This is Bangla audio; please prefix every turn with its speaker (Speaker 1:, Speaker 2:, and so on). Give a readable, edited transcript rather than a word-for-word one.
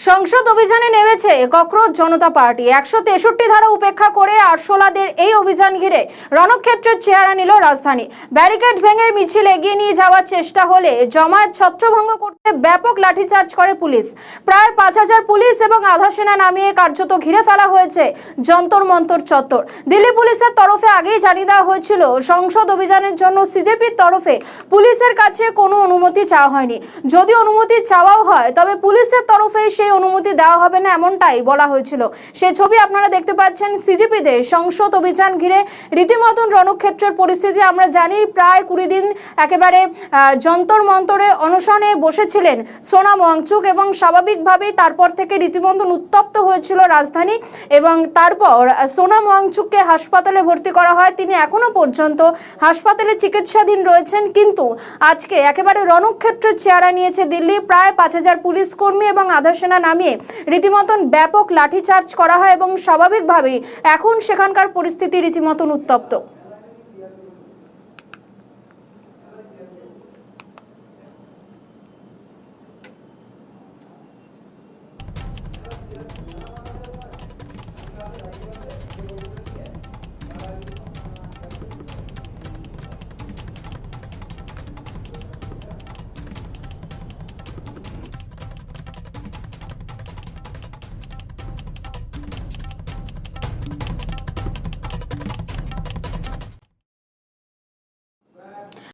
Speaker 1: সংসদ অভিযানে নেমেছে ককরোচ জনতা পার্টি। 163 ধারা উপেক্ষা করে আরশোলাদের এই অভিযান ঘিরে রণক্ষেত্রের চেহারা নিল রাজধানী। ব্যারিকেড ভেঙে মিছিল এগিয়ে নিয়ে যাওয়ার চেষ্টা হলে জমায়েত ছত্রভঙ্গ করতে ব্যাপক লাঠিচার্জ করে পুলিশ। প্রায় 5000 পুলিশ এবং আধা সেনা নামিয়ে কার্যত ঘিরে ফেলা হয়েছে যন্তর মন্তর চত্বর। দিল্লি পুলিশের তরফে আগেই জানিয়ে দেওয়া হয়েছিল সংসদ অভিযানের জন্য সিজেপির তরফে পুলিশের কাছে কোনো অনুমতি চাওয়া হয়নি। যদি অনুমতি চাওয়াও হয় তবে পুলিশের তরফে সেই অনুমতি দেওয়া হবে না, এমনটাই বলা হয়েছিল। সেই ছবি আপনারা দেখতে পাচ্ছেন। সিজিপিতে সংসদ অভিযান ঘিরে রীতিমতন রণক্ষেত্রের পরিস্থিতি। আমরা জানি প্রায় 20 দিন একেবারে যন্তর মন্তরে অনশনে বসেছিলেন সোনাম ওয়াংচুক এবং স্বাভাবিকভাবেই তারপর থেকে রীতিমতন উত্তপ্ত হয়েছিল রাজধানী এবং তারপর সোনাম ওয়াংচুককে হাসপাতালে ভর্তি করা হয়। তিনি এখনো পর্যন্ত হাসপাতালে চিকিৎসাধীন রয়েছেন, কিন্তু আজকে একেবারে রণক্ষেত্রের চেহারা নিয়েছে দিল্লি। প্রায় 5000 পুলিশ কর্মী এবং আধা সেনা নামিয়ে রীতিমতন ব্যাপক লাঠিচার্জ করা হয় এবং স্বাভাবিকভাবেই এখন সেখানকার পরিস্থিতি রীতিমতন উত্তপ্ত।